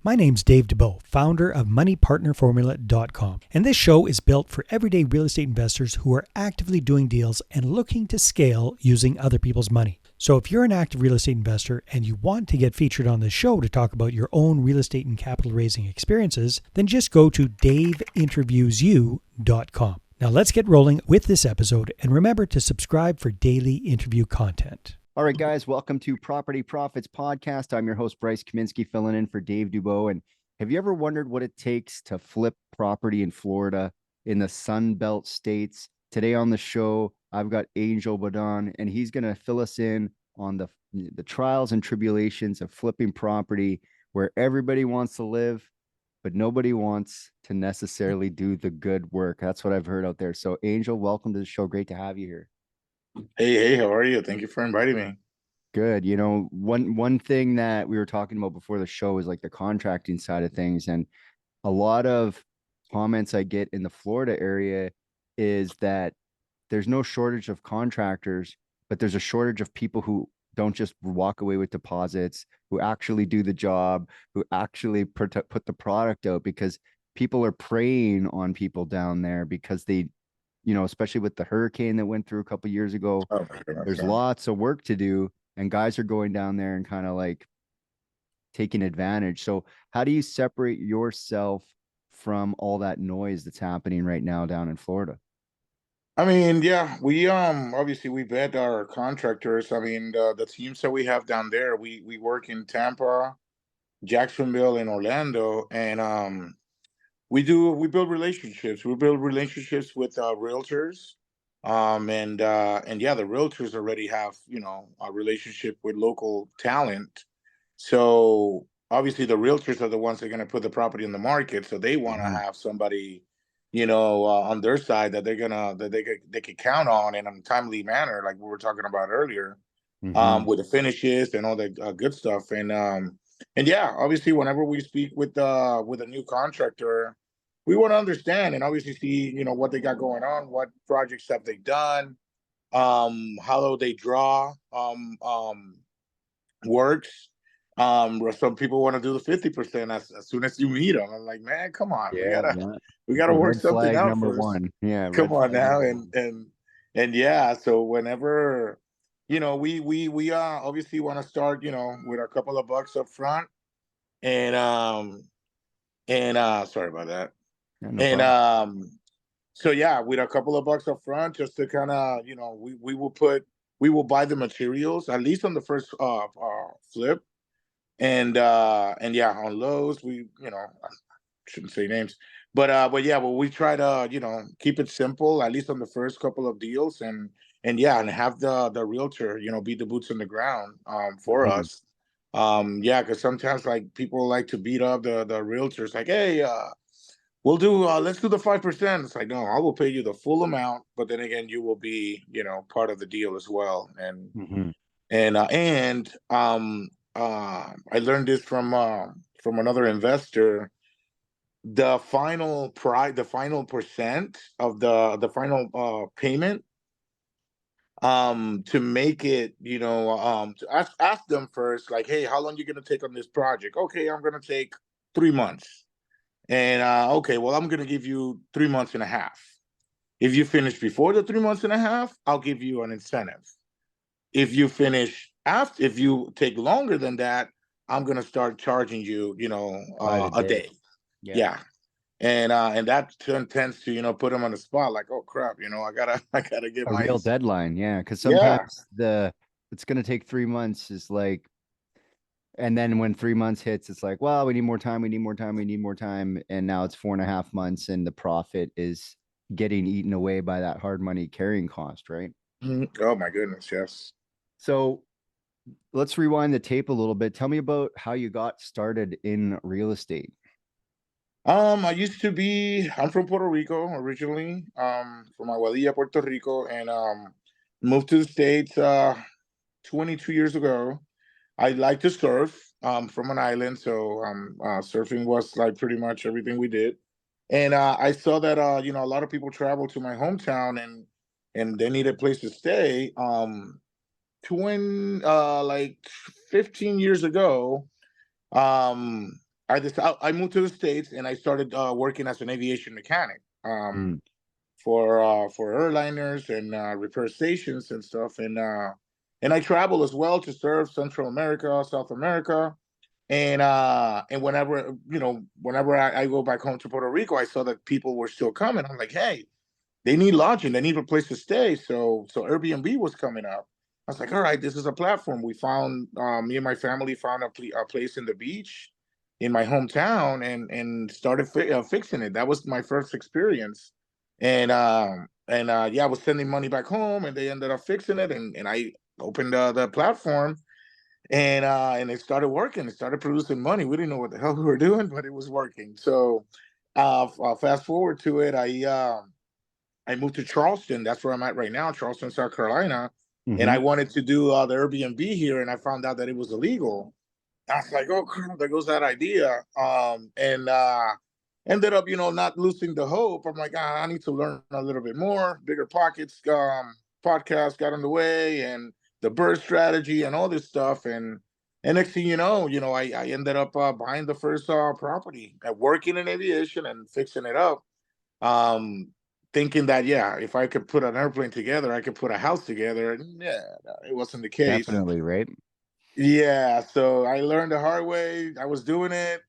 My name's Dave DeBow, founder of MoneyPartnerFormula.com, and this show is built for everyday real estate investors who are actively doing deals and looking to scale using other people's money. So if you're an active real estate investor and you want to get featured on this show to talk about your own real estate and capital raising experiences, then just go to daveinterviewyou.com. Now let's get rolling with this episode, and remember to subscribe for daily interview content. All right, guys, welcome to Property Profits Podcast. I'm your host, Bryce Kaminsky, filling in for Dave Dubois. And have you ever wondered what it takes to flip property in Florida, in the Sun Belt states? Today on the show, I've got Angel Bodon, and he's going to fill us in on the trials and tribulations of flipping property where everybody wants to live, but nobody wants to necessarily do the good work. That's what I've heard out there. So, Angel, welcome to the show. Great to have you here. Hey, how are you? Thank you for inviting me. Good. You know, one thing that we were talking about before the show is like the contracting side of things. And a lot of comments I get in the Florida area is that there's no shortage of contractors, but there's a shortage of people who don't just walk away with deposits, who actually do the job, who actually put the product out, because people are preying on people down there because they, you know, especially with the hurricane that went through a couple of years ago, there's lots of work to do, and guys are going down there and kind of like taking advantage. So how do you separate yourself from all that noise that's happening right now down in Florida? I mean, yeah, we obviously we vet our contractors. I mean, the teams that we have down there, we work in Tampa, Jacksonville, and Orlando, and we build relationships. We build relationships with realtors. And yeah, the realtors already have, you know, a relationship with local talent. So obviously the realtors are the ones that are going to put the property in the market. So they want to have somebody, you know, on their side that they could count on in a timely manner, like we were talking about earlier, with the finishes and all the good stuff. And yeah, obviously whenever we speak with a new contractor, we want to understand and obviously see, you know, what they got going on, what projects have they done, how they draw works. Some people want to do the 50% as soon as you meet them. I'm like, man, come on, we gotta work Red something flag out number first. one. Yeah, Come on now, one. and yeah. So whenever, you know, we obviously want to start, you know, with a couple of bucks up front, and sorry about that. Yeah, no And problem. so yeah, with a couple of bucks up front, just to kind of, you know, we will buy the materials at least on the first flip, and yeah, on Lowe's we, you know, I shouldn't say names, but yeah, well, we try to, you know, keep it simple at least on the first couple of deals, and yeah, and have the realtor, you know, be the boots on the ground for us. Yeah, because sometimes like people like to beat up the realtors, like, hey, we'll do let's do the 5%. It's like, no, I will pay you the full amount, but then again, you will be, you know, part of the deal as well. I learned this from another investor. The final price, the final percent of the final payment, to make it, you know, to ask them first, like, hey, how long you gonna take on this project? Okay, I'm gonna take 3 months. And okay, well, I'm gonna give you 3 months and a half. If you finish before the 3 months and a half, I'll give you an incentive. If you finish after, if you take longer than that, I'm gonna start charging you, you know, a day. Yeah. And that tends to, you know, put them on the spot, like, oh crap, you know, I gotta get A my real deadline. Yeah. Because yeah. sometimes it's going to take 3 months is like, and then when 3 months hits, it's like, well, we need more time. We need more time. We need more time. And now it's 4.5 months and the profit is getting eaten away by that hard money carrying cost. Right. Oh my goodness, yes. So let's rewind the tape a little bit. Tell me about how you got started in real estate. I'm from Puerto Rico originally, from Aguadilla, Puerto Rico, and moved to the States 22 years ago. I like to surf, from an island, so surfing was like pretty much everything we did. And I saw that you know, a lot of people travel to my hometown, and they need a place to stay. Like 15 years ago, um I moved to the States and I started working as an aviation mechanic. Mm. For airliners and repair stations and stuff, and I travel as well to serve Central America, South America, and whenever I go back home to Puerto Rico, I saw that people were still coming. I'm like, hey, they need lodging, they need a place to stay. So Airbnb was coming up. I was like, all right, this is a platform. We found me and my family found a place in the beach in my hometown and started fixing it. That was my first experience, and yeah, I was sending money back home, and they ended up fixing it, and I opened the platform, and it started working. It started producing money. We didn't know what the hell we were doing, but it was working. So fast forward to it, I moved to Charleston. That's where I'm at right now, Charleston, South Carolina. And I Hmm. wanted to do the Airbnb here, and I found out that it was illegal. I was like, oh crap, there goes that idea. And ended up, not losing the hope. I'm like, I need to learn a little bit more. Bigger Pockets podcast got on the way, and the bird strategy and all this stuff. And next thing I ended up buying the first property, working in aviation and fixing it up. Um, Thinking that, yeah, if I could put an airplane together, I could put a house together. And yeah, no, it wasn't the case. Definitely, right? Yeah, so I learned the hard way. I was doing it,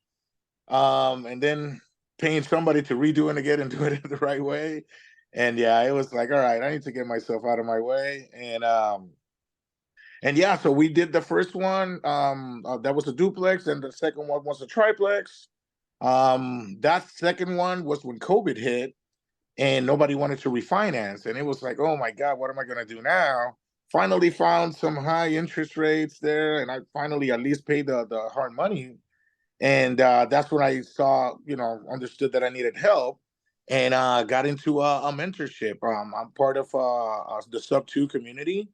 and then paying somebody to redo it again and do it the right way. And yeah, it was like, all right, I need to get myself out of my way. And yeah, so we did the first one. That was a duplex, and the second one was a triplex. That second one was when COVID hit, and nobody wanted to refinance, and it was like, oh my god, what am I going to do now? Finally found some high interest rates there, and I finally at least paid the hard money, and that's when I saw, understood that I needed help, and got into a mentorship. I'm part of the sub 2 community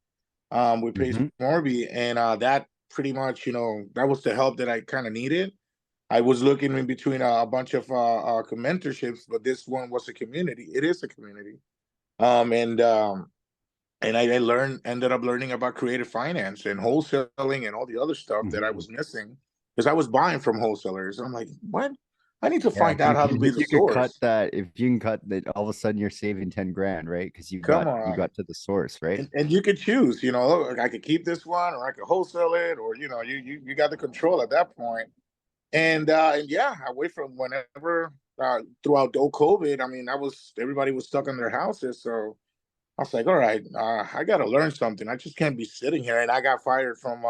with Pace Hmm. Morby, and that pretty much, that was the help that I kind of needed. I was looking in between a bunch of mentorships, but this one was a community. It is a community, and I ended up learning about creative finance and wholesaling and all the other stuff that I Hmm. was missing because I was buying from wholesalers. I'm like, what? I need to Yeah, find out how to be if the you could cut source. that, if you can cut that, all of a sudden you're saving 10 grand, right? Because Come you on. got to the source, right? And you could choose, like, I could keep this one or I could wholesale it, or you got the control at that point. And yeah, away from whenever throughout the COVID, I mean, everybody was stuck in their houses, so I was like, all right, I got to learn something. I just can't be sitting here. And I got fired from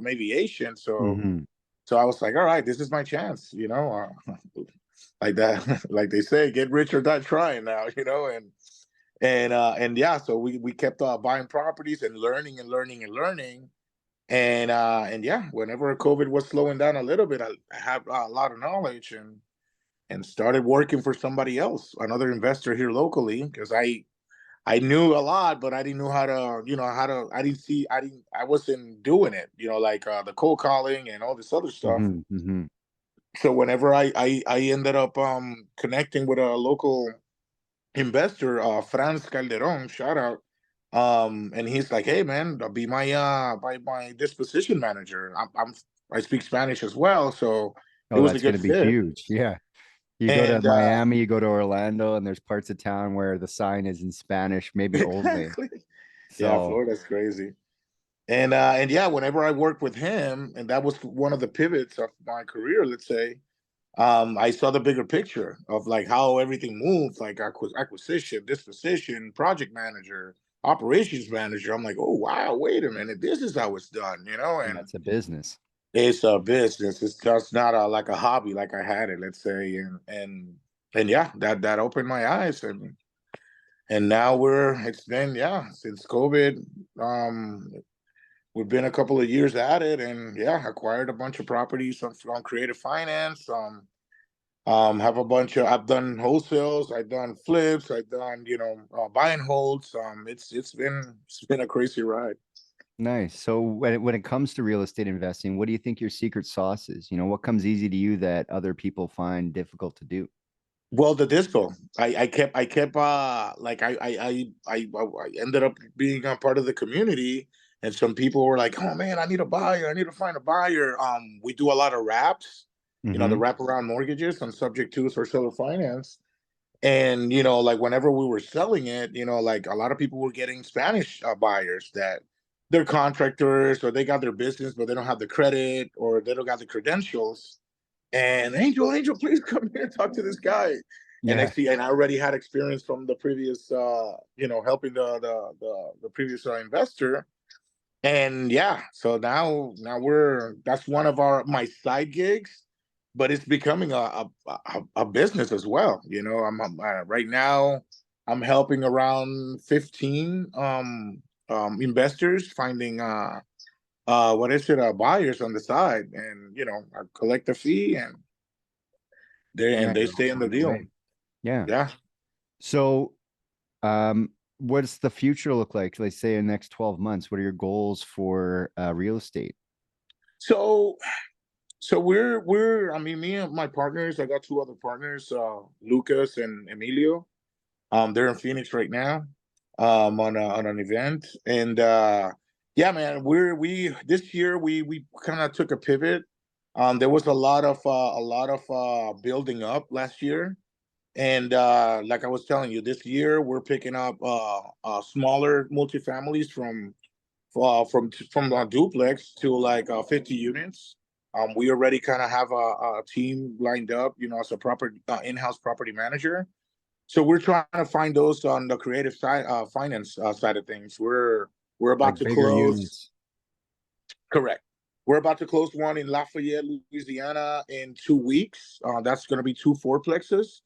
aviation, Hmm. so I was like, all right, this is my chance, like that, like they say, get rich or die trying now, and yeah, so we kept buying properties and learning and learning and learning, and yeah, whenever COVID was slowing down a little bit, I had a lot of knowledge and started working for somebody else, another investor here locally, because I knew a lot, but I didn't know how to, I wasn't doing it, like the cold calling and all this other stuff. Hmm. Hmm. So whenever I ended up connecting with a local investor, Franz Calderon, shout out. And he's like, hey man, be my disposition manager. I speak Spanish as well, so it Oh, was a that's going good to be fit. huge. Yeah. You go to And Miami, you go to Orlando, and there's parts of town where the sign is in Spanish, maybe only. exactly. Yeah, So, Florida's crazy. And yeah, whenever I worked with him, and that was one of the pivots of my career, let's say, I saw the bigger picture of like how everything moved, like acquisition, disposition, project manager, operations manager. I'm like, oh wow, wait a minute, this is how it's done, yeah, and it's a business. it's a business. It's just not like a hobby like I had it, let's say, and yeah, that opened my eyes, and now it's been, yeah, since COVID. Um, we've been a couple of years at it, and yeah, acquired a bunch of properties on creative finance. Have a bunch of I've done wholesales, I've done flips, I've done buy and holds. It's been a crazy ride. Nice. So when it comes to real estate investing, what do you think your secret sauce is? What comes easy to you that other people find difficult to do? Well, the dispo, I kept like I ended up being a part of the community, and some people were like, oh man, I need a buyer, I need to find a buyer. We do a lot of wraps, you know, the Mm-hmm. wraparound mortgages on subject to or seller finance. And, you know, like whenever we were selling it, you know, like a lot of people were getting Spanish buyers that they're contractors or they got their business, but they don't have the credit or they don't got the credentials. And Angel, please come here and talk to this guy. And I Yeah. see, and I already had experience from the previous, you know, helping the previous investor. And yeah, so now that's one of my side gigs, but it's becoming a business as well. You know, right now I'm helping around 15 investors finding what is it buyers on the side, and you know I collect a fee and Yeah. they You're stay in the on your deal. way. Yeah. Yeah. So, what's the future look like? Let's say in the next 12 months, what are your goals for real estate? So we're I mean me and my partners, I got two other partners, Lucas and Emilio. They're in Phoenix right now, on an event, and yeah, man, we this year we kind of took a pivot. There was a lot of building up last year, and like I was telling you, this year we're picking up smaller multifamilies from duplex to like 50 units. We already kind of have a team lined up, you know, as a proper in-house property manager. So we're trying to find those on the creative side, finance side of things. We're about Like to bigger close. units. Correct. We're about to close one in Lafayette, Louisiana, in 2 weeks. That's going to be two fourplexes,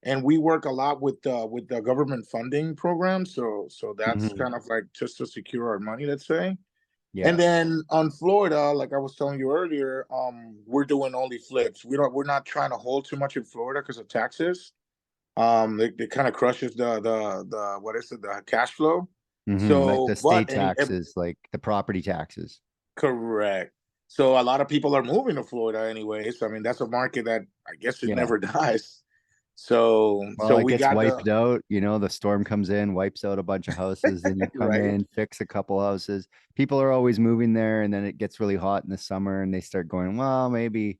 and we work a lot with the government funding program. So that's Mhm. kind of like just to secure our money, let's say. Yeah. And then on Florida, like I was telling you earlier, we're doing only flips. We're not trying to hold too much in Florida because of taxes. It kind of crushes the what is it, the cash flow. Like the So state taxes, like the property taxes. correct. So a lot of people are moving to Florida anyways. I mean, that's a market that I guess it Yeah. never dies. So Well, it we gets got the wiped out, the storm comes in, wipes out a bunch of houses, then you come right. in, fix a couple houses. People are always moving there, and then it gets really hot in the summer and they start going, well, maybe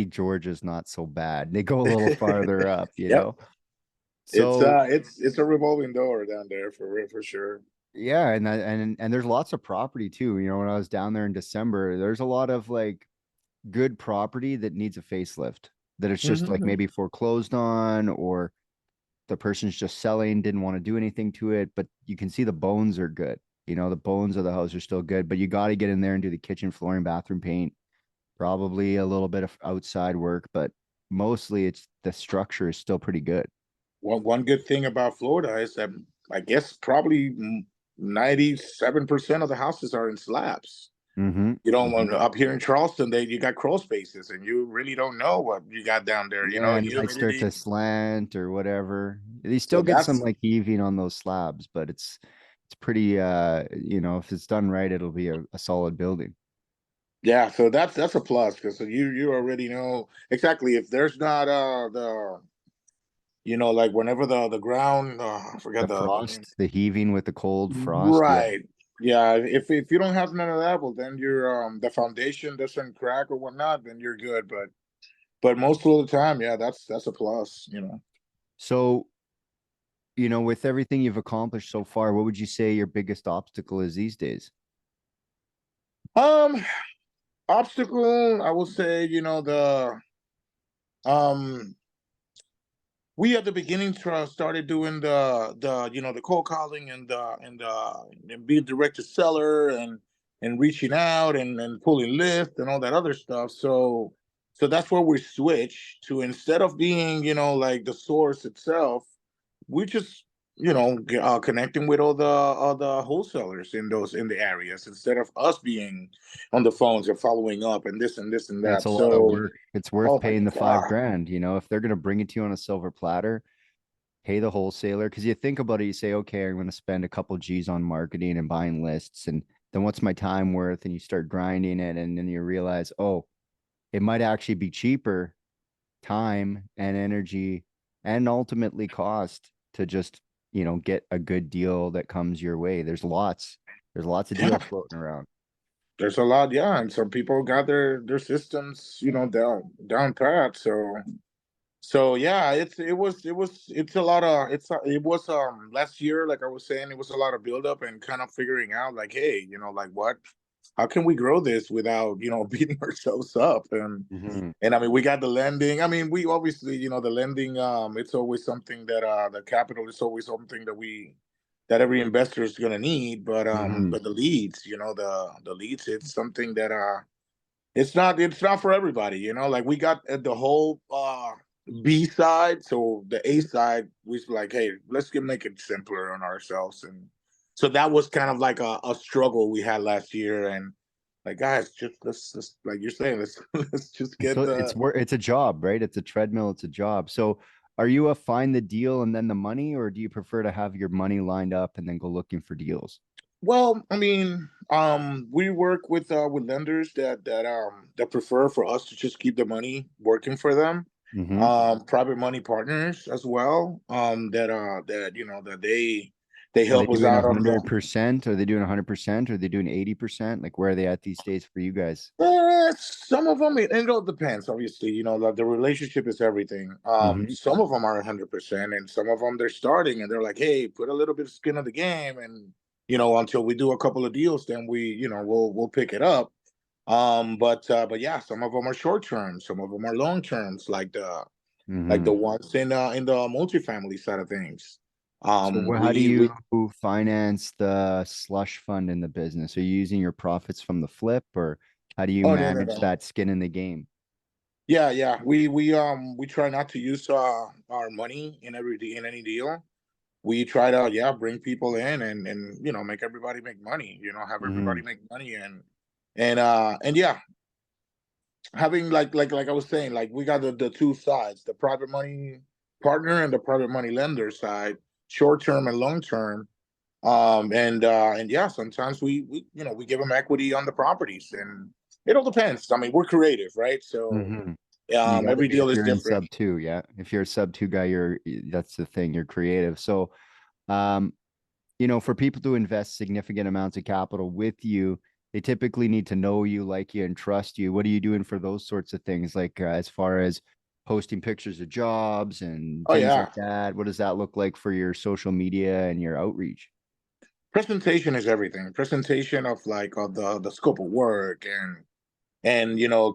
Georgia's not so bad. They go a little farther up, you Yep. know. So It's a revolving door down there for real, for sure. yeah, and there's lots of property too. When I was down there in December, there's a lot of like good property that needs a facelift. That it's just like Mhm. maybe foreclosed on, or the person's just selling, didn't want to do anything to it, but you can see the bones are good. The bones of the house are still good, but you got to get in there and do the kitchen, flooring, bathroom paint, probably a little bit of outside work, but mostly it's the structure is still pretty good. One good thing about Florida is that I guess probably 97% of the houses are in slabs. Mm-hmm. You know, Mm-hmm. up here in Charleston, you got crawl spaces, and you really don't know what you got down there. You know, Yeah, and it might start humidity. to slant or whatever. You still So get some that's like heaving on those slabs, but it's pretty if it's done right, it'll be a solid building. yeah. So that's a plus because you already know exactly if there's not the like whenever the ground I forgot The the name. frost, the heaving with the cold frost, yeah. Right. Yeah. If you don't have none of that, well then your the foundation doesn't crack or whatnot, then you're good. But most of the time, yeah, that's a plus. So, with everything you've accomplished so far, what would you say your biggest obstacle is these days? Um, obstacle, I will say, um we at the beginning started doing the cold calling and being direct to seller and reaching out and pulling lift and all that other stuff. So that's where we switched to, instead of being like the source itself, we just connecting with all the wholesalers in the areas, instead of us being on the phones and following up and this and this and It's that. a lot of So work. It's worth oh my paying the five god. grand. If they're going to bring it to you on a silver platter, pay the wholesaler. Because you think about it, you say, okay, I'm going to spend a couple G's on marketing and buying lists. And then what's my time worth? And you start grinding it. And then you realize, oh, it might actually be cheaper time and energy and ultimately cost to just, get a good deal that comes your way. There's lots of Yeah. deals floating around. there's a lot, yeah, and some people got their systems, down pat. So yeah, it's a lot of it was last year, like I was saying, it was a lot of buildup and kind of figuring out like, hey, like what, how can we grow this without beating ourselves up? Mhm. And I mean, we got the lending. I mean, we obviously, the lending, it's always something that the capital is always something that every investor is gonna need. Mhm. But the leads, the leads, it's something that it's not for everybody, like we got the whole B side. So the A side was like, hey, make it simpler on ourselves. And so that was kind of like a struggle we had last year. And like, guys, just let's like you're saying, let's let's just get So the it's a job, right? It's a treadmill, it's a job. So are you a find the deal and then the money, or do you prefer to have your money lined up and then go looking for deals? well, I mean, we work with lenders that prefer for us to just keep the money working for them. Hmm. Private money partners as well. That they Are they help us doing out a on the. hundred percent? Are they doing 100%? Are they doing 80%? Like where are they at these days for you guys? Some of them, it all depends. Obviously, like the relationship is everything. Hmm. Some of them are 100%, and some of them they're starting, and they're like, "Hey, put a little bit of skin in the game," and until we do a couple of deals, then we'll pick it up. But yeah, some of them are short term, some of them are long terms, like the Hmm. ones in the multifamily side of things. So how do We you finance the slush fund in the business? Are you using your profits from the flip, or how do you Oh, no, no, manage no. that skin in the game? Yeah, yeah. We try not to use our money in any deal. We try to, yeah, bring people in and make everybody make money. Have everybody Hmm. make money. And yeah, having like I was saying, like we got the two sides, the private money partner and the private money lender side, short term and long term. And yeah, sometimes we give them equity on the properties, and it all depends. I mean, we're creative, right? So Hmm. You got to every be if deal is you're in different. sub two, yeah. If you're a sub two guy, that's the thing, you're creative. So, um, for people to invest significant amounts of capital with you, they typically need to know you, like you, and trust you. What are you doing for those sorts of things? Like as far as posting pictures of jobs and Oh things yeah, like that. What does that look like for your social media and your outreach? presentation is everything. Presentation of the scope of work and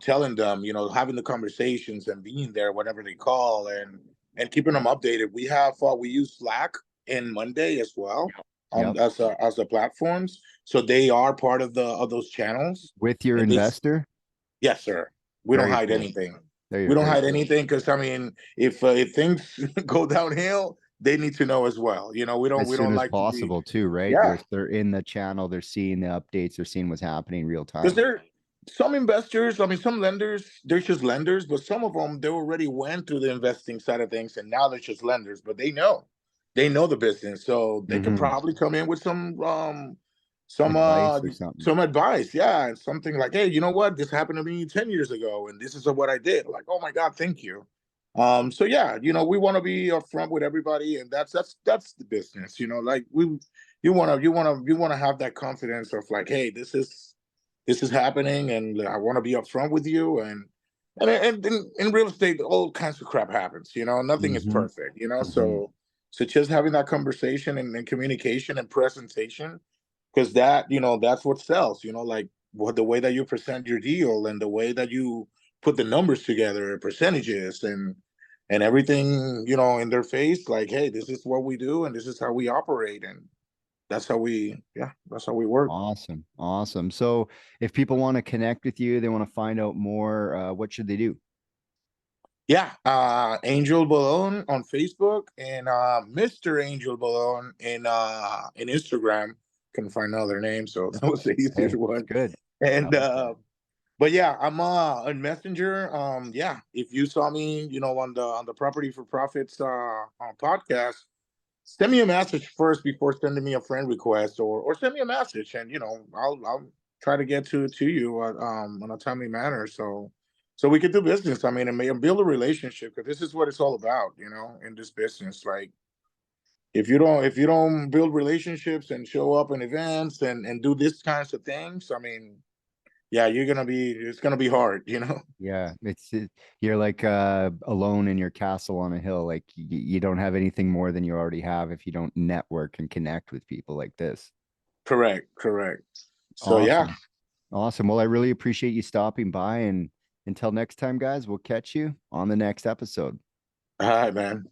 telling them, having the conversations and being there whenever they call and keeping them updated. We use Slack and Monday as well Yep. as the platforms, so they are part of those channels. With your And this, investor? yes, sir. We don't Very hide cool. anything. Very, We don't very hide cool. anything because I mean, if things go downhill, they need to know as well. As We soon don't as like to be. possible too, right? Yeah, They're in the channel, they're seeing the updates, they're seeing what's happening real because time. there some investors, I mean, some lenders, they're just lenders, but some of them they already went through the investing side of things, and now they're just lenders. But they know the business, so they can Hmm. probably come in with Advice or something. some advice, yeah, and something like, hey, you know what, this happened to me 10 years ago, and this is what I did. Like, oh my god, thank you. So yeah, we want to be upfront with everybody, and that's the business. Like you want to have that confidence of like, hey, this is happening, and I want to be upfront with you. And in real estate, all kinds of crap happens. Nothing is Hmm. perfect. Hmm. So just having that conversation and communication and presentation, because that's what sells. Like what the way that you present your deal and the way that you put the numbers together, percentages and everything, in their face. Like, hey, this is what we do, and this is how we operate, and that's how we work. Awesome. Awesome. So if people want to connect with you, they want to find out more, what should they do? Yeah, Angel Bodon on Facebook and Mr. Angel Bodon in Instagram. Couldn't find another name, so that was the easiest Hey, it's one. good. I And like that. but yeah, I'm on Messenger. Yeah, if you saw me, on the Property for Profits on podcast, send me a message first before sending me a friend request, or send me a message, and I'll try to get to you in a timely manner, so we can do business. I mean, and build a relationship, because this is what it's all about, in this business. Like, if you don't build relationships and show up in events and do these kinds of things, I mean, yeah, it's gonna be hard, you know. Yeah, you're like alone in your castle on a hill. Like you don't have anything more than you already have if you don't network and connect with people like this. Correct. So yeah, Awesome. Awesome. Well, I really appreciate you stopping by, and until next time, guys, we'll catch you on the next episode. all right, man.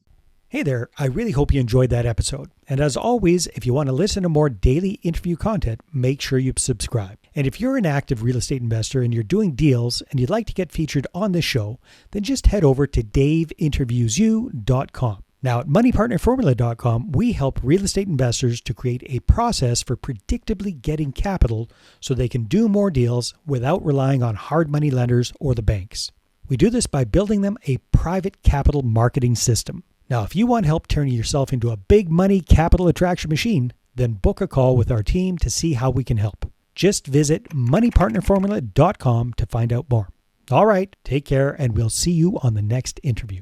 Hey there, I really hope you enjoyed that episode. And as always, if you want to listen to more daily interview content, make sure you subscribe. And if you're an active real estate investor and you're doing deals and you'd like to get featured on this show, then just head over to daveinterviewyou.com. Now at moneypartnerformula.com, we help real estate investors to create a process for predictably getting capital so they can do more deals without relying on hard money lenders or the banks. We do this by building them a private capital marketing system. Now, if you want help turning yourself into a big money capital attraction machine, then book a call with our team to see how we can help. Just visit moneypartnerformula.com to find out more. All right, take care, and we'll see you on the next interview.